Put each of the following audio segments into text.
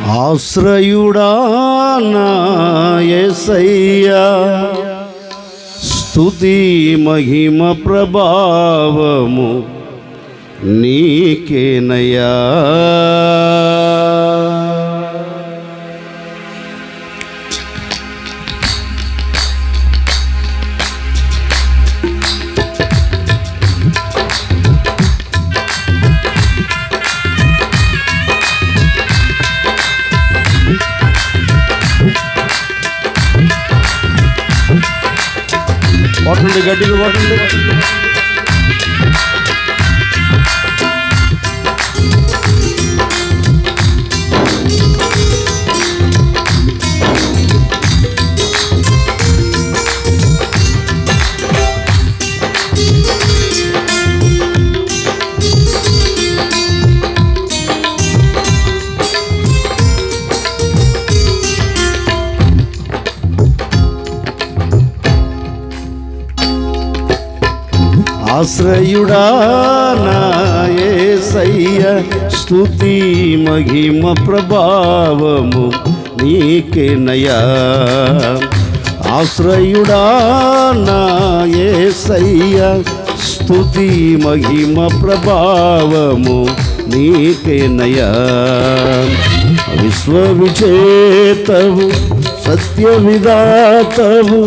ఆశ్రయుడా నా యేసయ్యా, స్తుతి మహిమ ప్రభావము నీకేనయ్యా. కొట్టండి, గట్టిగా కొట్టండి. ఆశ్రయుడా నా యేసయ్యా, స్తుతి మహిమ ప్రభావము నీకేనయ్యా. ఆశ్రయుడా నా యేసయ్యా, స్తుతి మహిమ ప్రభావము నీకేనయ్యా. విశ్వవిజేతవు సత్య విధాతవు,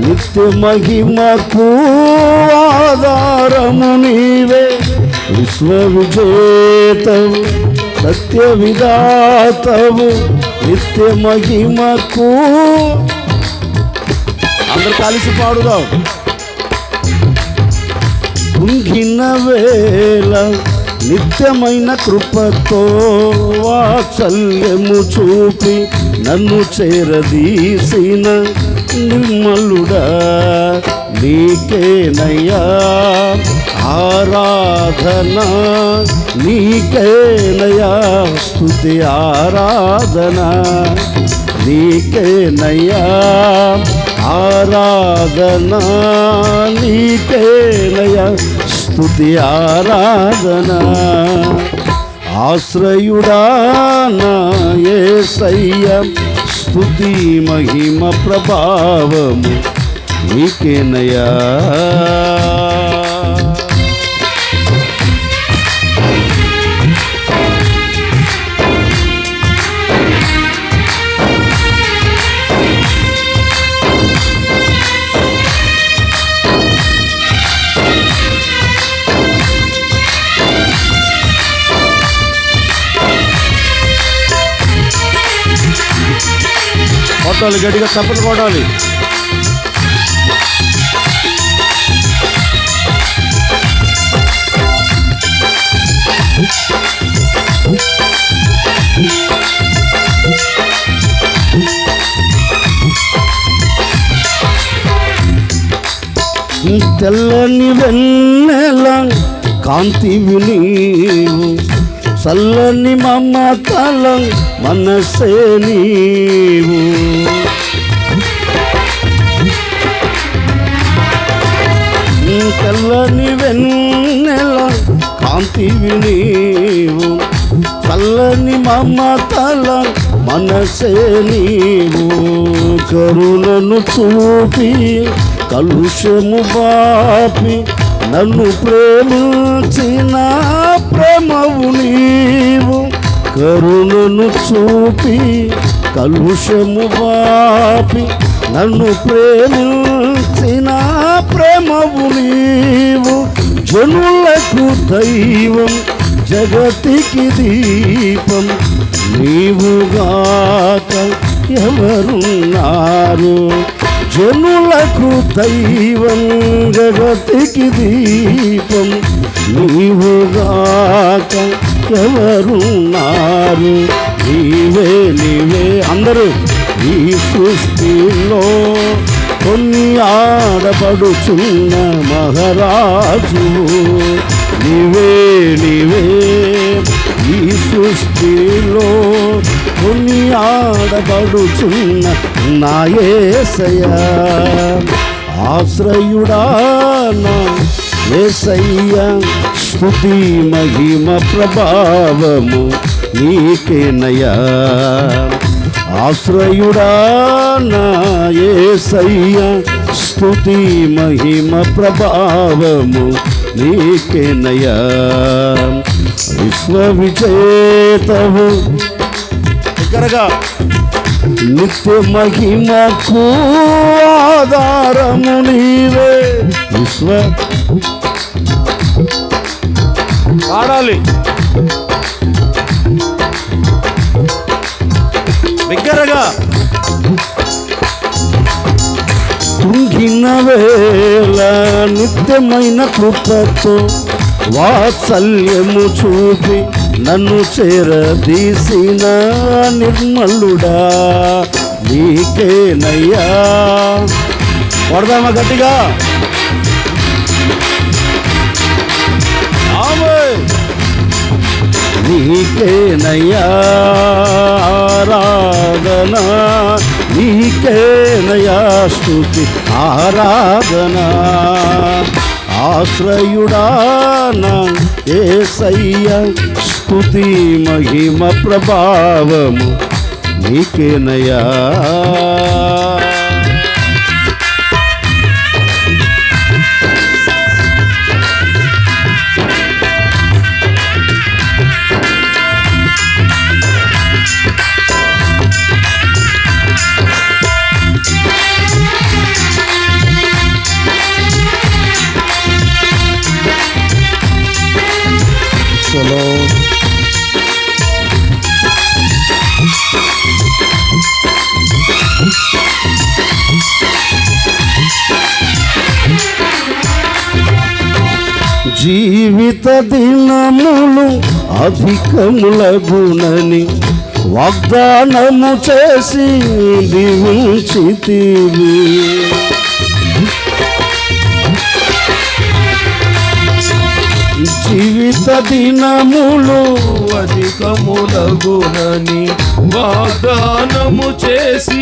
నిత్య మహిమకు ఆధారము నీవే. విశ్వవిజేతవు సత్య విధాతవు, నిత్య మహిమకు. అందరు కలిసి పాడుదాం. కుంగిన వేళ నిత్యమైన కృపతో వాత్సల్యము చూపి నన్ను చేరదీసిన నిర్మలుడా నీకేనయ్యా. ఆరాధన నీకేనయ్యా, స్తుతి ఆరాధన నీకేనయ్యా. ఆరాధన నీకేనయ్యా, స్తుతి ఆరాధన. ఆశ్రయుడా నా యేసయ్యా, స్తుతి మహిమ ప్రభావము నీకేనయ్యా. కొట్టాలి, గట్టిగా చప్పట్లు కొట్టాలి. తెల్లని వెన్నెల కాంతివి నీవు, చల్లని మమతల మనసే నీవు. తెల్లని వెన్నెల కాంతివి నీవు, చల్లని మమతల మనసే నీవు. కరుణను చూపి కలుషము బాపి నన్ను ప్రేమించిన ప్రేమవు నీవు. కరుణను చూపి కలుషము బాపి నన్ను ప్రేమించిన ప్రేమవు నీవు. జనులకు దైవం జగతికి దీపం నీవుగాక ఎవరున్నారు. జనులకు దైవం జగతికి దీపం నీవుగాక ఎవరున్నారు. నీవే నీవే అందరూ ఈ సృష్టిలో కొన్ని ఆడబడుచున్న మహారాజు. నీవే నీవే ఈ సృష్టిలో కొన్ని ఆడబడుచున్న నా యేసయ్యా. ఆశ్రయుడా నా యేసయ్యా, స్తుతి మహిమ ప్రభావము నీకేనయ్యా. ఆశ్రయుడా నా యేసయ్యా, స్తుతి మహిమ ప్రభావము నీకేనయ్యా. విశ్వవిజేతవు దగ్గరగా నిత్య మహిమకు ఆధారము నీవే. పాడాలి దగ్గరగా. తుంగిన వేళ నిత్యమైన కృపతో వాత్సల్యము చూపి నన్ను చేరదీసిన నిర్మలుడా నీకేనయ్యా. పడదామా గట్టిగా. నీకేనయ్యా ఆరాధన, నీకేనయ్యా స్తుతి ఆరాధన. ఆశ్రయుడా నా యేసయ్యా, స్తుతి మహిమ ప్రభావము నీకేనయ్యా. జీవిత దినములు అధికములగునని వాగ్దానము చేసి దీవించితివి. జీవిత దినములు అధికములగునని వాగ్దానము చేసి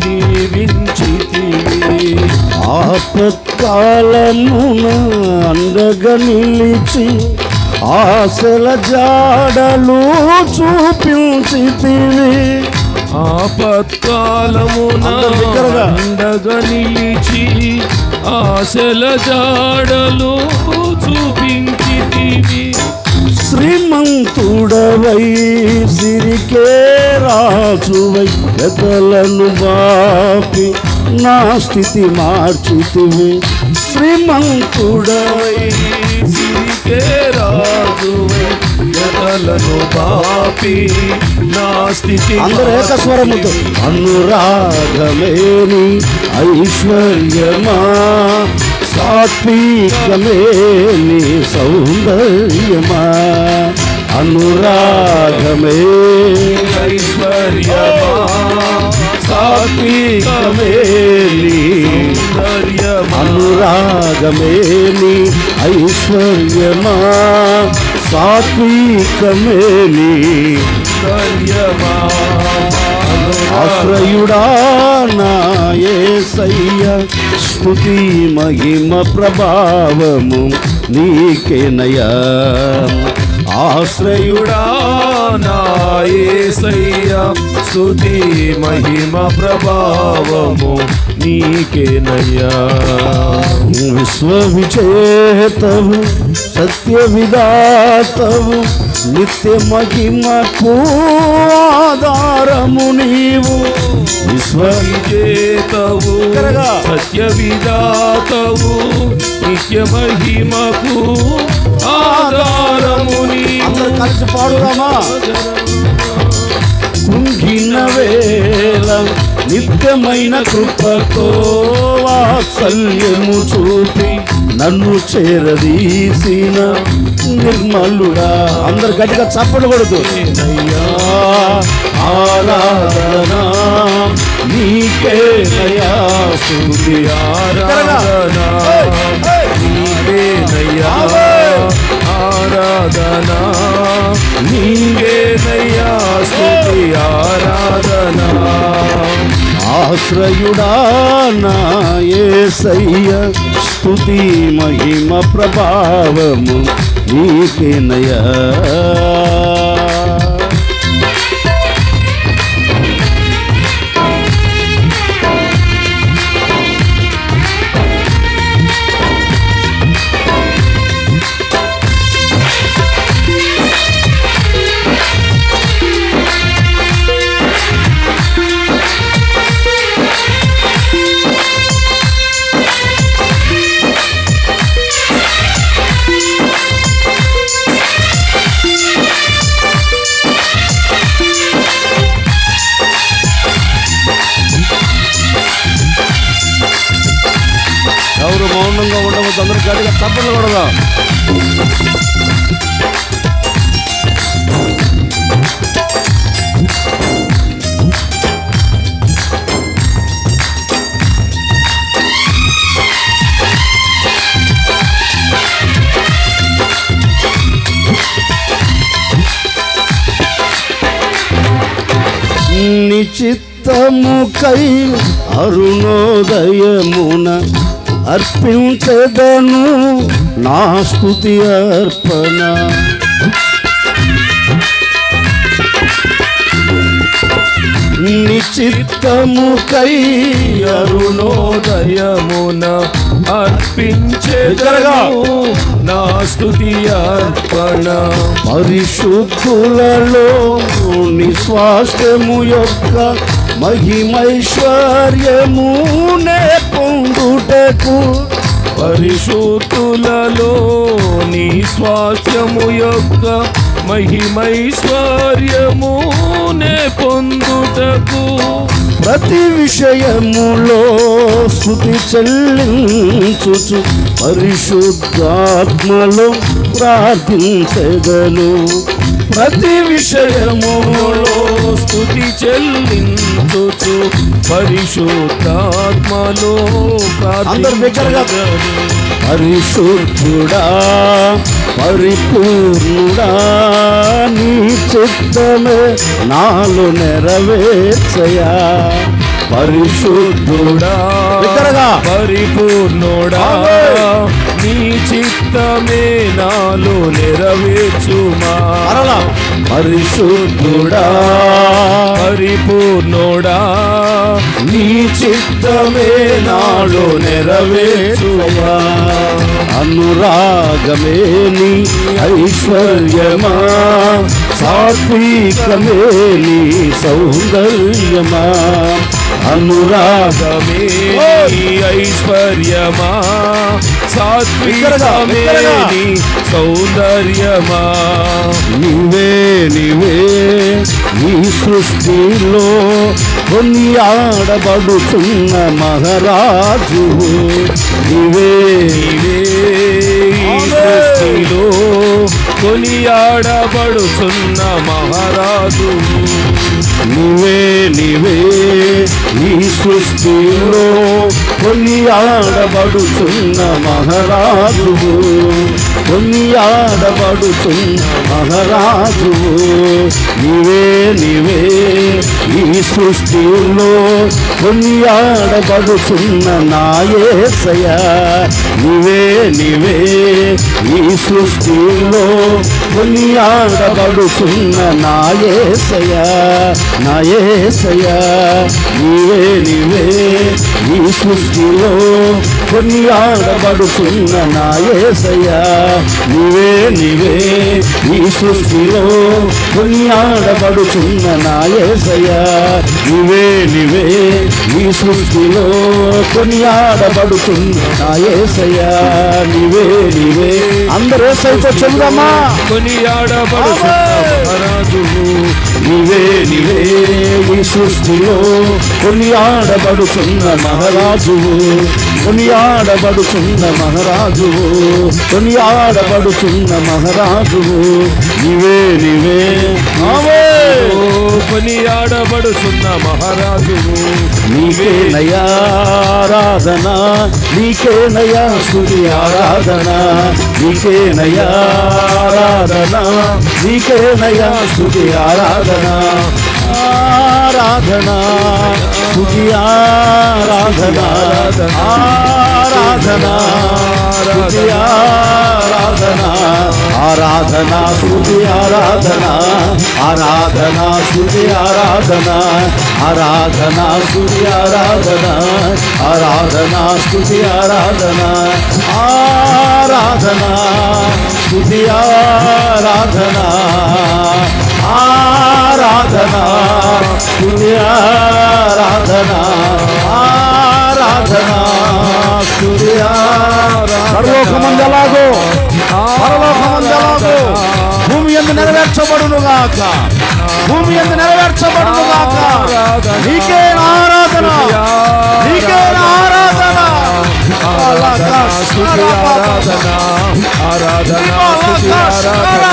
దీవించితివి. ఆపత్కాలమున అండగా నిలిచి ఆశల జాడలు చూపించితివి. ఆపత్కాలమున అండగా నిలిచి ఆశల జాడలు చూపించితివి. శ్రీమంతుడవై సిరికే రాజువై పెదలను బాపి నా స్థితి మార్చితివి. శ్రీమంతుడవై సిరికే రాజువై పెదలను బాపి నా స్థితి. అందరూ ఏకస్వరముతో అనురాగమేని ఐశ్వర్యమా, సాత్వికమేని సౌందర్యమా. అనురాగమే ఐశ్వర్యమా, సాత్వికమేని సౌందర్యమా. అనురాగమేని ఐశ్వర్యమా, సాత్వికమేని సౌందర్యమా. ఆశ్రయుడా నా యేసయ్యా, స్తుతి మహిమ ప్రభావము నీకేనయ్యా. ఆశ్రయుడా నా యేసయ్యా, స్తుతి మహిమ ప్రభావము నీకేనయ్యా. విశ్వవిజేతవు సత్య విధాతవు నిత్య మహిమకు ఆధారము నీవు. విశ్వవిజేతవు సత్య విధాతవు నిత్య మహిమకు ఆధారము నీవు. కలిసి పాడుదామా. కుంగిన వేళ నిత్యమైన కృపతో వాత్సల్యము చూపి నన్ను చేరదీసిన నిర్మలుడా. అందరు గట్టిగా చప్పట్లు కొడుతూ ఆరాధన నీకేనయ్యా, స్తుతి ఆరాధన నీకేనయ్యా, ఆరాధన నీకేనయ్యా, స్తుతి ఆరాధన. ఆశ్రయుడా నా యేసయ్యా, స్తుతి మహిమ ప్రభావము నీకేనయ్యా. వద్దు, అందరూ గట్టిగా చప్పట్లు కొడదాం. నిచిత్తముకై అరుణోదయమున అర్పించదను నా స్తుతి అర్పణ. నిచిత్తముకై అరుణోదయమున అర్పించెదను నా స్తుతి అర్పణ. పరిశుద్ధులలో నిస్వాస్థ్యము యొక్క మహిమైశ్వర్యమునే పొందుటకు, పరిశుద్ధులలో నీ స్వాస్థ్యము యొక్క మహిమైశ్వర్యమునే పొందుటకు, ప్రతి విషయములో స్తుతి చెల్లించుచు పరిశుద్ధాత్మలో ప్రార్థించెదను. ప్రతి విషయములో స్తుతి చెల్లించుచు పరిశుద్ధాత్మలో ప్రార్థించెదను. పరిశుద్ధుడా పరిపూర్ణుడా నీ చిత్తమే నాలో నెరవేర్చయా. పరిశుద్ధుడా పరిపూర్ణుడా నీ చిత్తమే నాలో నెరవేర్చుమా. పరిశుద్ధుడా పరిపూర్ణుడా నీ చిత్తమే నాలో నెరవేర్చుమా. అనురాగమే నీ ఐశ్వర్యమా, సాత్వికమే నీ సౌందర్యమా. అనురాగమే నీ ఐశ్వర్యమా, సాత్వికమే నీ సౌందర్యమా. నీవే నీవే ఈ సృష్టిలో కొనియాడబడుతున్న మహారాజు. నీవే నీవే ఈ సృష్టిలో కొనియాడబడుతున్న మహారాజు. నీవే నీవే ఈ సృష్టిలో కొనియాడబడుతున్న మహారాజు. కొనియాడబడుతున్న మహారాజు. నీవే నీవే ఈ సృష్టిలో కొనియాడబడుతున్న నా యేసయ్యా. నీవే నీవే ఈ సృష్టిలో కొనియాడబడుతున్న నా యేసయ్యా. నా యేసయ్యా నీవే నీవే ఈ సృష్టిలో కొనియాడబడుతున్న నా యేసయ్యా. నీవే నీవే ఈ సృష్టిలో కొనియాడబడుతున్న నా యేసయ్యా. నీవే నీవే ఈ సృష్టిలో కొనియాడబడుతున్న నా యేసయ్యా. నీవే నీవే అందరూ యేసయ్యతో చెబుదామా. కొనియాడబడుతున్న మహారాజు. నీవే నీవే ఈ సృష్టిలో కొనియాడబడుతున్న మహారాజు. కొనియాడబడుతున్న మహారాజు. కొనియాడబడుతున్న మహారాజు. నీవే నీవే కొనియాడబడుతున్న మహారాజు. నీకే నయారాధన, నీకే నయా స్తుతి ఆరాధన. నీకే నయారాధన, నీకే నయా స్తుతి ఆరాధన. ఆరాధన స్తుతి ఆరాధన. ఆరాధన స్తుతి ఆరాధన. ఆరాధన స్తుతి ఆరాధన. ఆరాధన స్తుతి ఆరాధన. ఆరాధన స్తుతి ఆరాధన. ఆరాధన స్తుతి ఆరాధన. ఆరాధన స్తుతి ఆరాధన. ఆరాధన స్తుతి ఆరాధన. ఆరాధన స్తుతి ఆరాధన. పరలోకమందు ఎలాగో పరలోకమందు ఎలాగో భూమి యందు నెరవేర్చబడును గాక. భూమి యందు నెరవేర్చబడును గాక. నీకే ఆరాధన, నీకే ఆరాధన. స్తుతి ఆరాధన ఆరాధన స్తుతి ఆరాధన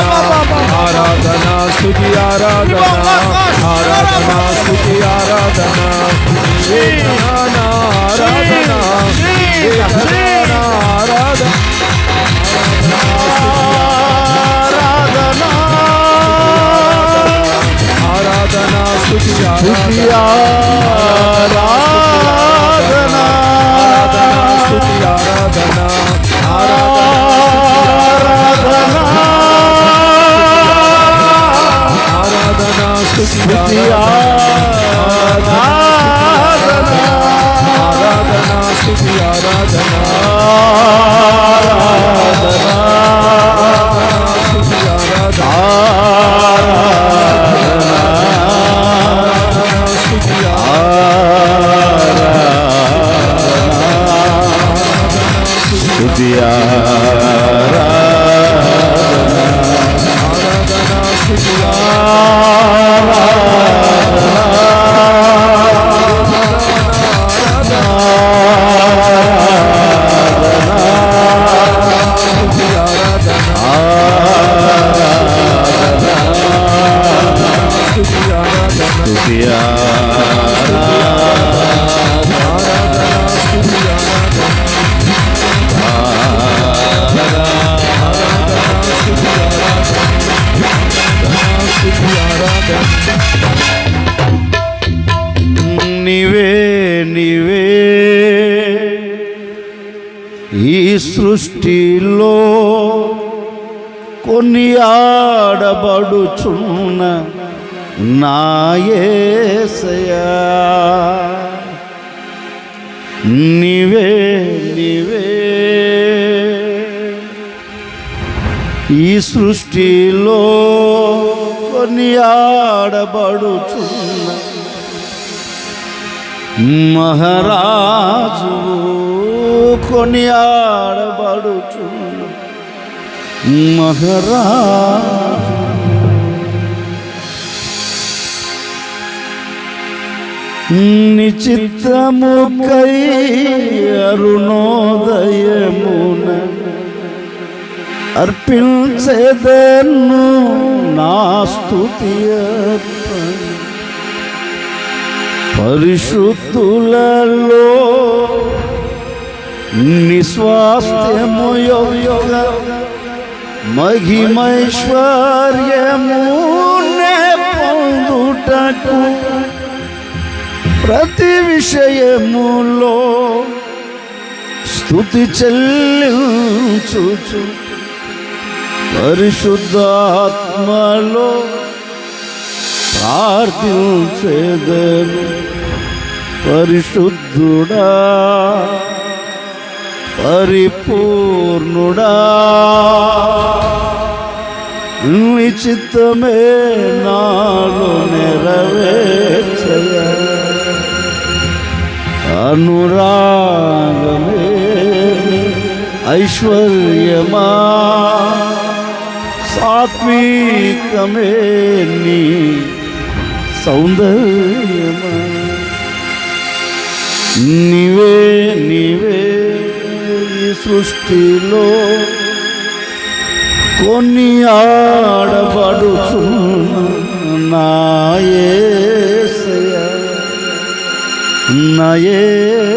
ఆరాధన స్తుతి ఆరాధన ఆరాధన స్తుతి ఆరాధన ఆరాధన ఆరాధన ఆరాధన ఆరాధన స్తుతి ఆరాధన స్తుతి ఆరాధన ఆరాధన స్తుతి ఆరాధన స్తుతి ఆరాధన నీవే నీవే ఈ సృష్టిలో కొనియాడబడుచున్న నా యేసయ్యా నీవే నీవే ఈ సృష్టిలో కొనియాడబడుచున్న మహారాజు కొనియాడబడుచున్న మహారాజు నిచిత్తముకై అరుణోదయమున అర్పించేదను నా స్తుతి అర్పణ పరిశుద్ధులలో నిస్వాస్థ్యము యోగ మహిమైశ్వర్యమునే పొందుటకు ప్రతి విషయములో స్తుతి చెల్లించుచు పరిశుద్ధాత్మలో ప్రార్థించేదను పరిశుద్ధుడా పరిపూర్ణుడా నీ చిత్తమే నాలో నెరవేర్చయ అనురాగమే ఐశ్వర్యమా సాత్వికమే నీ సౌందర్యమా నీవే నీవే ఈ సృష్టిలో కొనియాడబడుచున్న నా యేసయ్యా నా యేసయ్యా